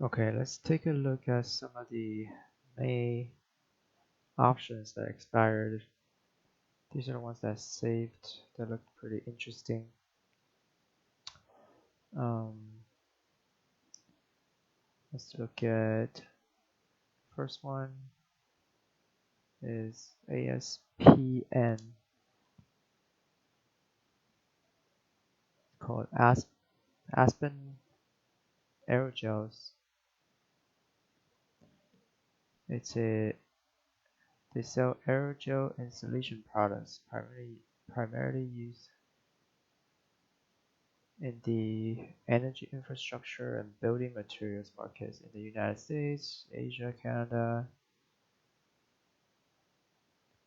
Okay, let's take a look at some of the May options that expired. These are the ones that I saved that look pretty interesting. Let's look at first one is ASPN, called Aspen Aerogels. They sell aerogel insulation products primarily used in the energy infrastructure and building materials markets in the United States, Asia, Canada.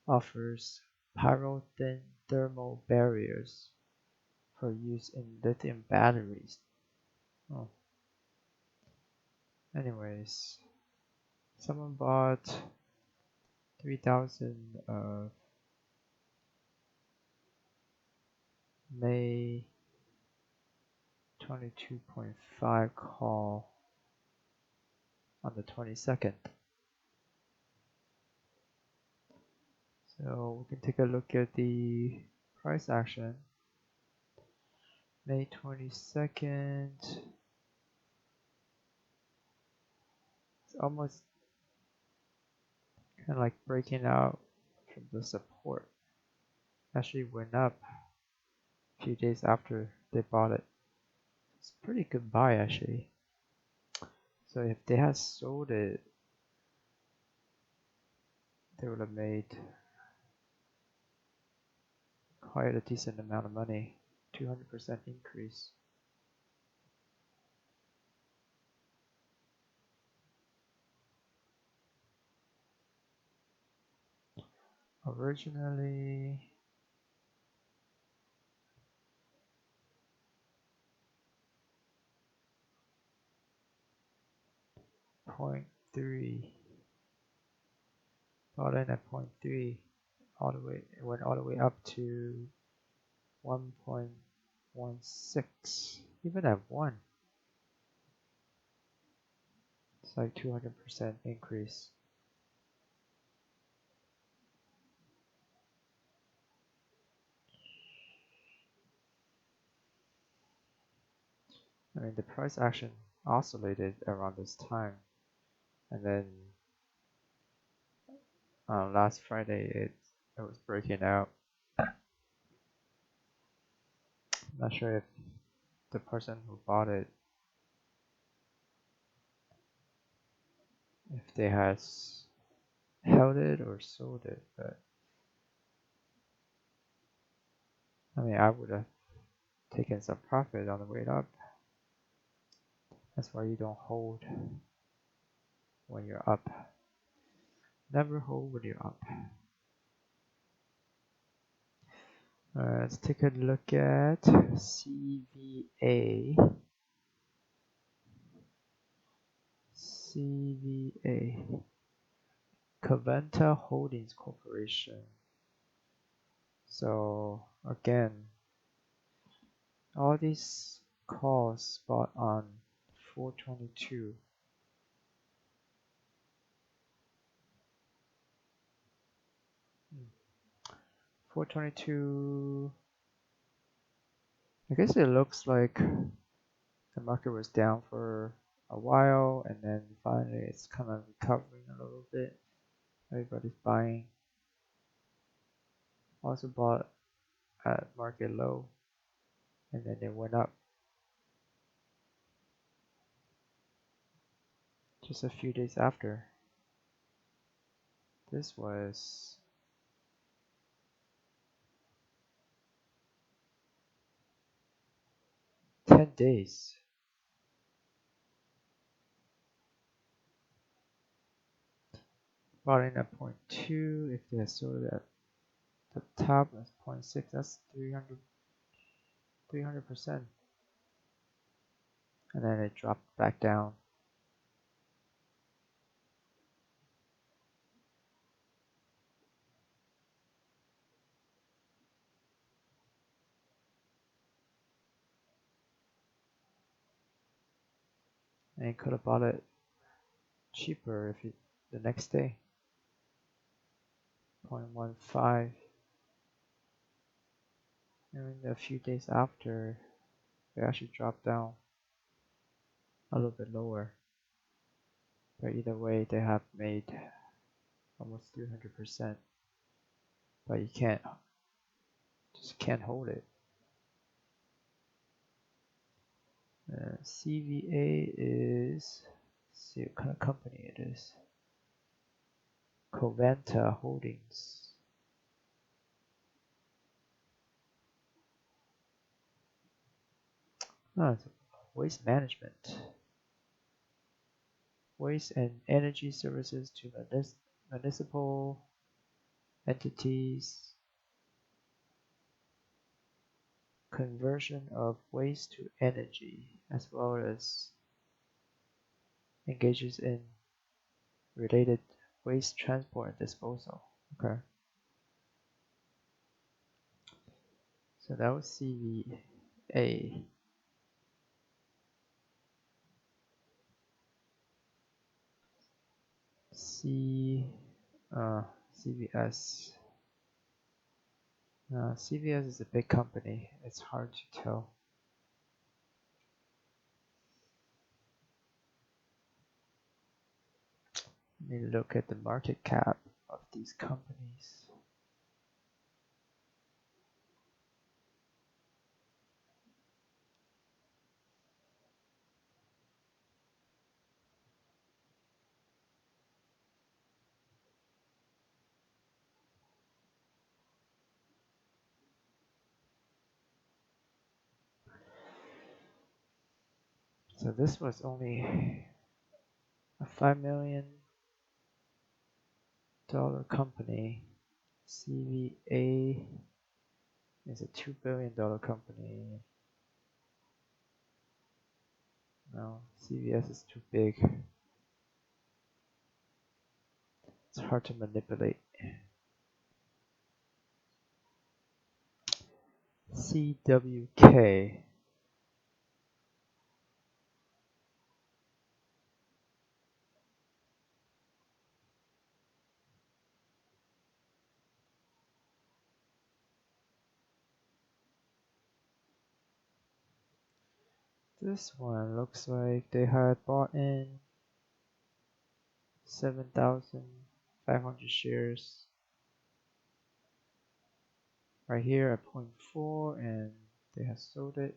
Offers pyro-thin thermal barriers for use in lithium batteries. Oh. Anyways, someone bought 3,000 of May 22.5 call on the 22nd. So we can take a look at the price action. May 22nd. It's almost kind of like breaking out from the support. Actually went up a few days after they bought it. It's a pretty good buy actually. So if they had sold it, they would have made quite a decent amount of money. 200% increase. Originally, .3, bought in at .3, all the way, it went all the way up to 1.16, even at 1. It's like 200% increase. I mean, the price action oscillated around this time, and then last Friday it was breaking out. I'm not sure if the person who bought it, if they had held it or sold it, but I mean, I would have taken some profit on the way up. That's why you don't hold when you're up. Never hold when you're up. Let's take a look at CVA. Coventa Holdings Corporation. So again, all these calls bought on 422. Hmm. 422. I guess it looks like the market was down for a while, and then finally it's kind of recovering a little bit. Everybody's buying. Also bought at market low, and then it went up just a few days after. This was $10. Bought in at 0.2. If they had sold it at the top as 0.6, that's 300%. And then it dropped back down. and could have bought it cheaper if you the next day. 0.15, and a few days after it actually dropped down a little bit lower. But either way, they have made almost 300%. But you just can't hold it. CVA is, let's see what kind of company it is. Covanta Holdings. It's waste management. Waste and energy services to municipal entities. Conversion of waste to energy, as well as engages in related waste transport and disposal. Okay. So that was CVA. CVS. CVS is a big company. It's hard to tell. Let me look at the market cap of these companies. So this was only a $5 million company. CVA is a $2 billion company. No, CVS is too big. It's hard to manipulate. CWK. This one looks like they had bought in 7,500 shares right here at 0.4, and they have sold it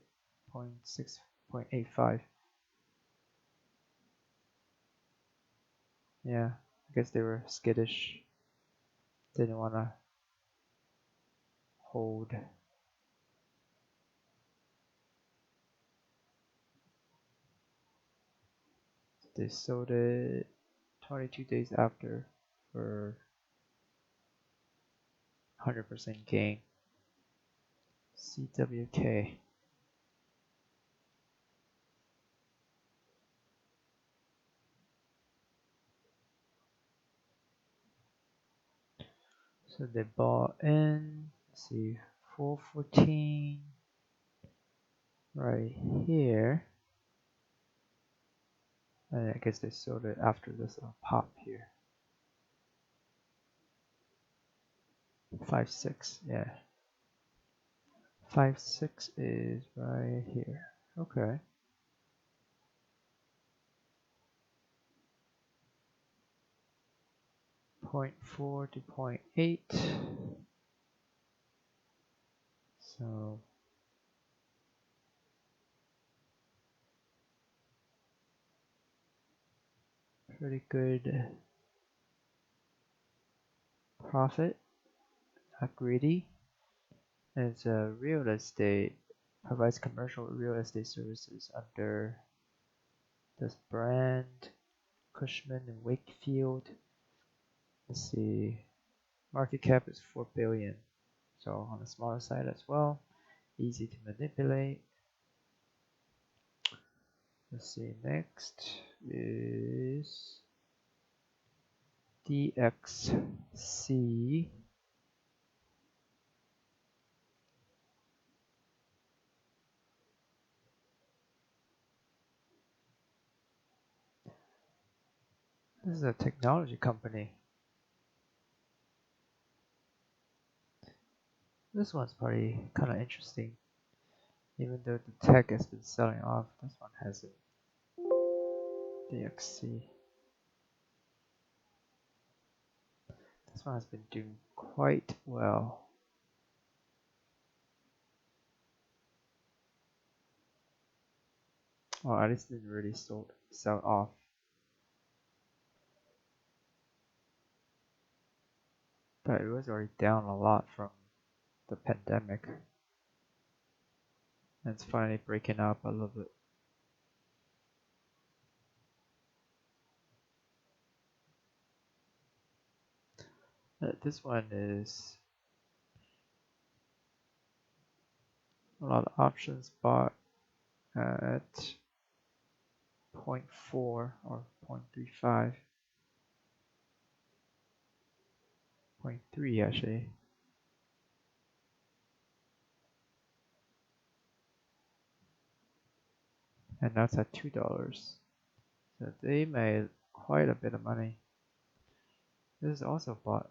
0.6, 0.85. Yeah, I guess they were skittish. Didn't want to hold. They sold it 22 days after for 100% gain. CWK. So they bought in, let's see, 414 right here. And I guess they sold it after this pop here. 5.6, yeah. 5.6 is right here. Okay. 0.4 to 0.8. So pretty good profit. Not greedy. And it's a real estate, provides commercial real estate services under this brand, Cushman and Wakefield. Let's see, market cap is 4 billion. So on the smaller side as well, easy to manipulate. Let's see, next is DXC. This is a technology company. This one's probably kind of interesting. Even though the tech has been selling off, this one hasn't. DXC. This one has been doing quite well. Well, at least didn't really sell off. But it was already down a lot from the pandemic. And it's finally breaking up a little bit. This one is a lot of options bought at 0.4 or 0.35. 0.3 actually. And that's at $2. So they made quite a bit of money. This is also bought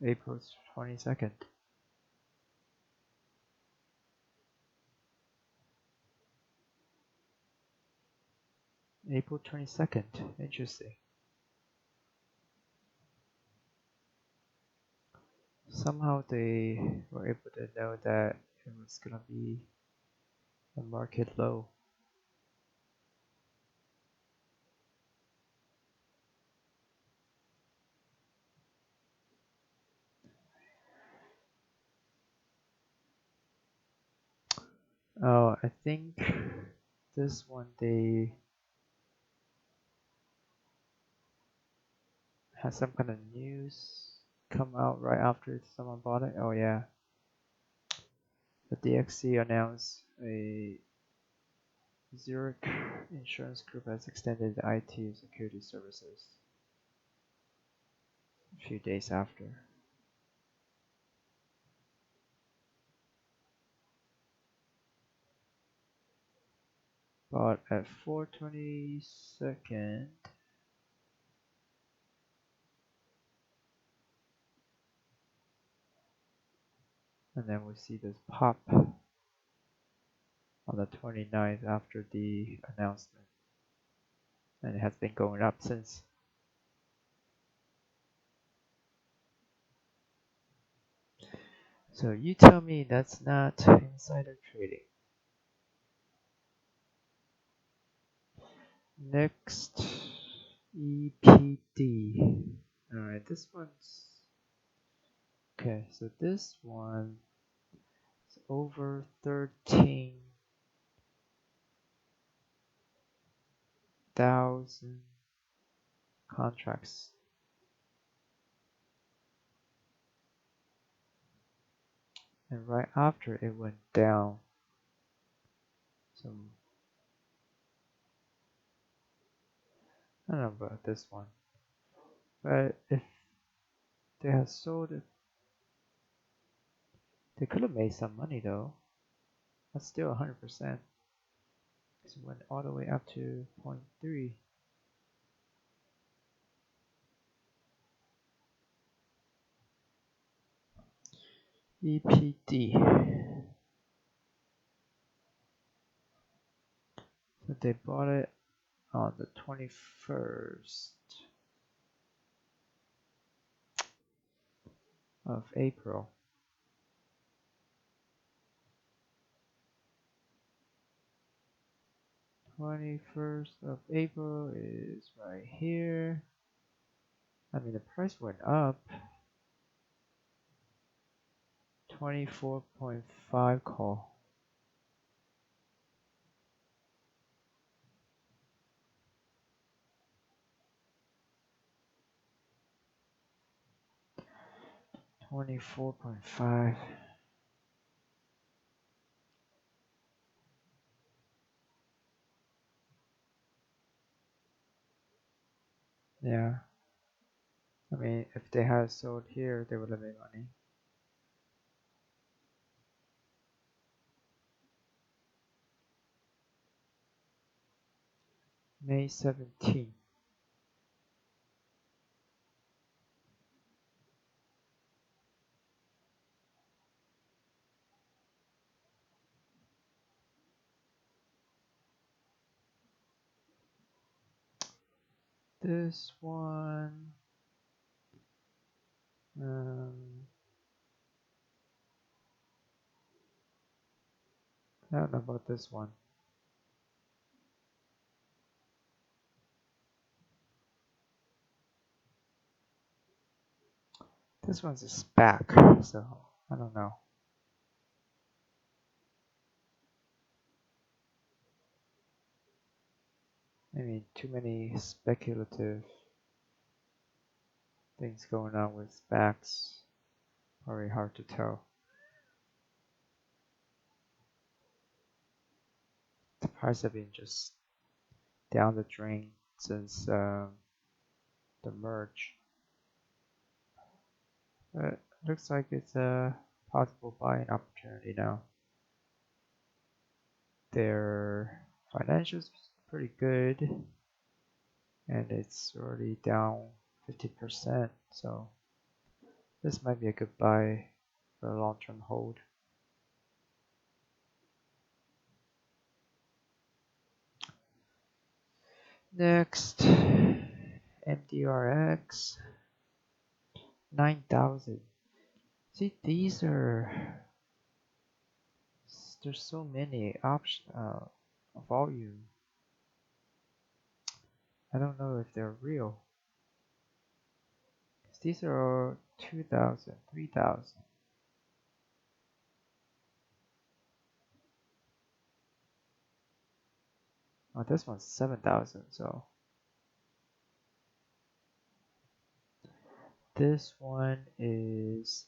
April 22nd. April 22nd. Interesting. Somehow they were able to know that it was gonna be a market low. Oh, I think this one they had some kind of news come out right after someone bought it. Oh yeah, the DXC announced a Zurich insurance group has extended IT security services a few days after. Bought at 422nd. And then we see this pop on the 29th after the announcement. And it has been going up since. So you tell me that's not insider trading. Next, EPD. Alright, this one's okay. So this one is over 13,000 contracts. And right after it went down. So I don't know about this one. But if they had sold it, they could have made some money though. That's still 100%. So it went all the way up to 0.3. EPD. So they bought it on the 21st of April. 21st of April is right here. I mean, the price went up 24.5 call. $24.5. Yeah. I mean, if they had sold here, they would have made money. May 17th. This one, um, I don't know about this one. This one's a SPAC, so I don't know. Maybe too many speculative things going on with SPACs. Probably hard to tell. The price have been just down the drain since the merge. But looks like it's a possible buying opportunity now. Their financials pretty good, and it's already down 50%, so this might be a good buy for a long-term hold. Next, MDRX 9,000. See, there's so many options, volume. I don't know if they're real. These are 2,000, 3,000. Oh, this one's 7,000, so. This one is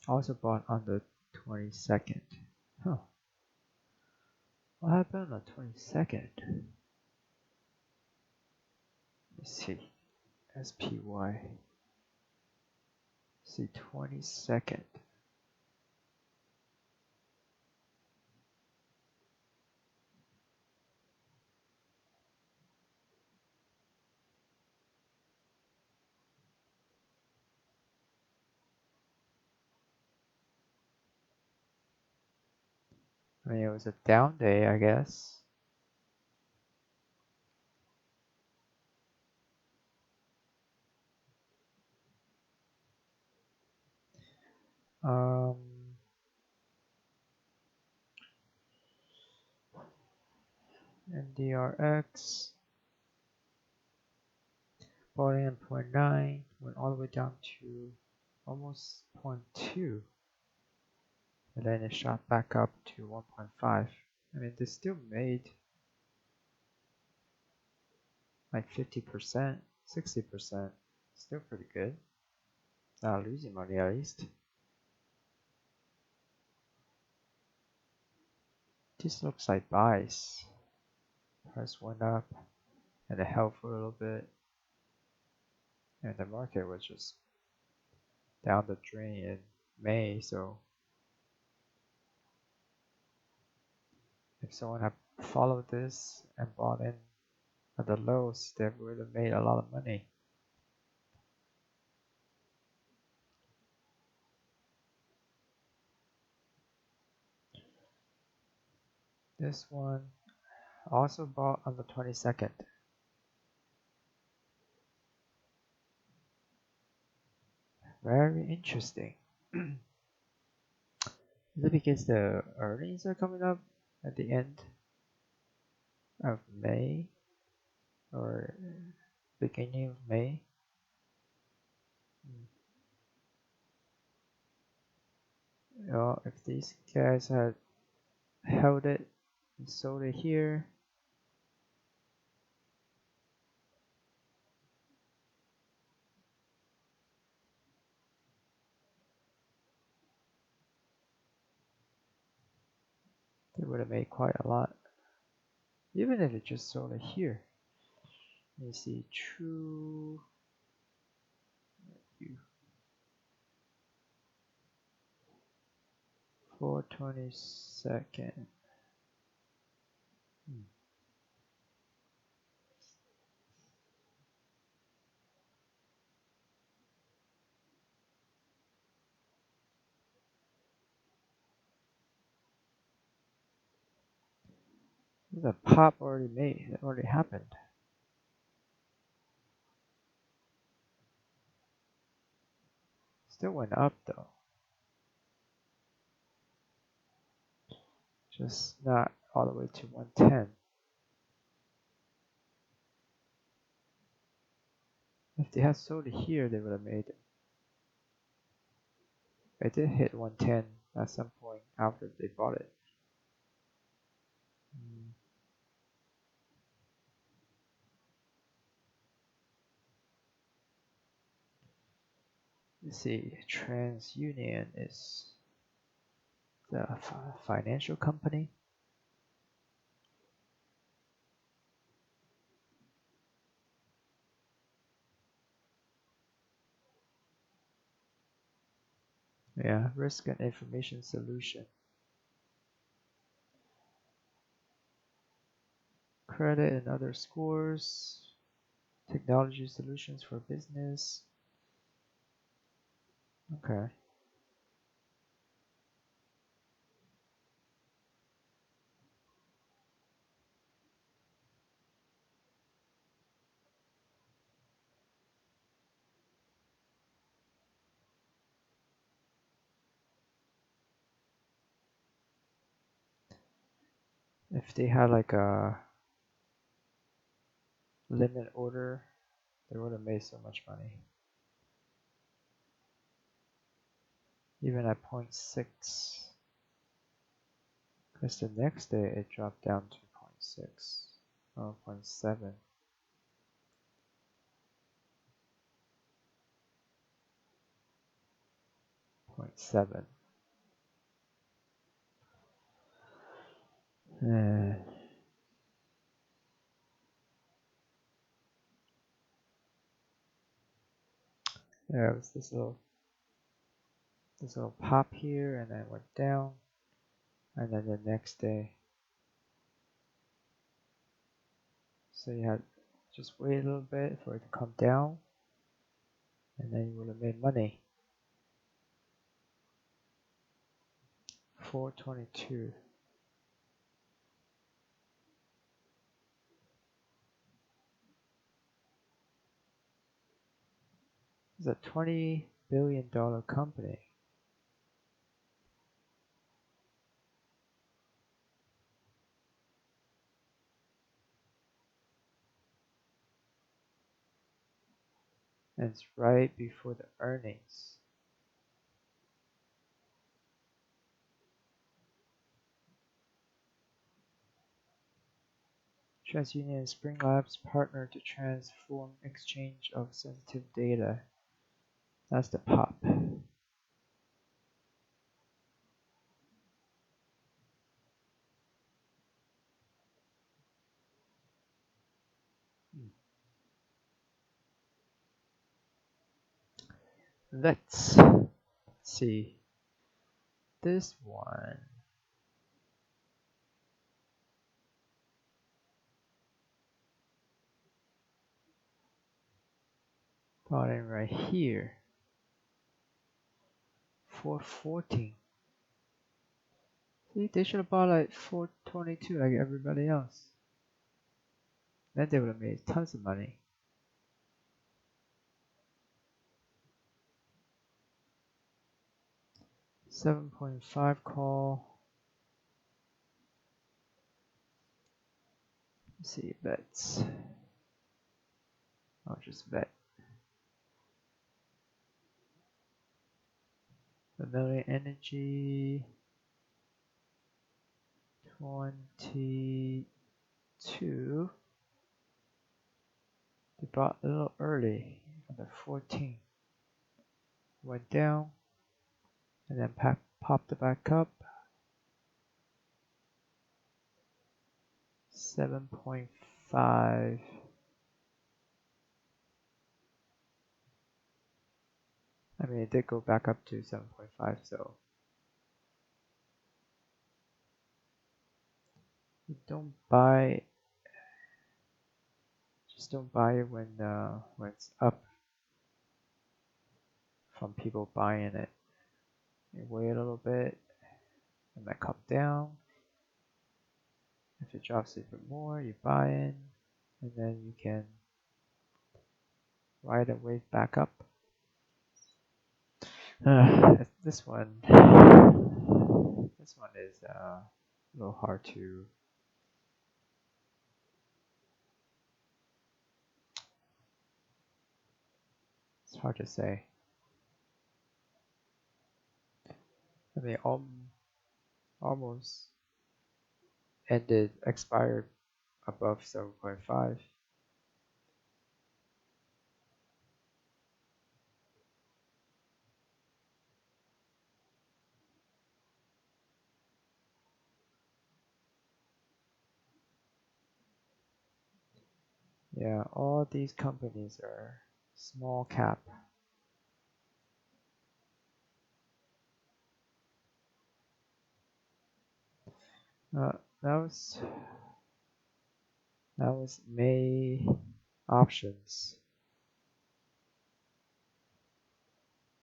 also bought on the 22nd. Huh. What happened on the 22nd? Let's see. SPY. See, 22nd. I mean, it was a down day, I guess. Um, NDRX bought in 0.9, went all the way down to almost 0.2, and then it shot back up to 1.5. I mean, they still made like 50%, 60%. Still pretty good. Not losing money at least. This looks like buys. Price went up and it held for a little bit. And the market was just down the drain in May, so if someone had followed this and bought in at the lows, they would have made a lot of money. This one also bought on the 22nd. Very interesting. Is it because the earnings are coming up at the end of May or beginning of May? You know, if these guys had held it and sold it here, they would have made quite a lot. Even if it just sold it here. Let me see, true 4/22. The pop already made. It already happened. Still went up though. Just not all the way to 110. If they had sold it here, they would have made it. It did hit 110 at some point after they bought it. Let's see, Transunion is the financial company. Yeah, risk and information solution. Credit and other scores. Technology solutions for business. Okay. If they had like a limit order, they would have made so much money. Even at 0.6. Because the next day it dropped down to 0.6. Oh, 0.7. 0.7. There was this little pop here, and then went down, and then the next day. So you had just wait a little bit for it to come down, and then you would have made money. 422. It's a $20 billion company. And it's right before the earnings. TransUnion and Spring Labs partner to transform exchange of sensitive data. That's the pop. Let's see this one. Bought in right here. 414. See, they should have bought like 422 like everybody else. Then they would have made tons of money. $7.5 call. Let's see, bets. I'll just bet. Vanilla Energy 22. They bought a little early on the 14th. Went down and then popped it back up. 7.5. I mean, it did go back up to 7.5, so you don't buy. Just don't buy it when it's up from people buying it. You wait a little bit, it might come down. If it drops even more, you buy in, and then you can ride a wave back up. This one, is a little hard to. It's hard to say. I mean, almost expired above 7.5. Yeah, all these companies are small cap. Uh, that was May options.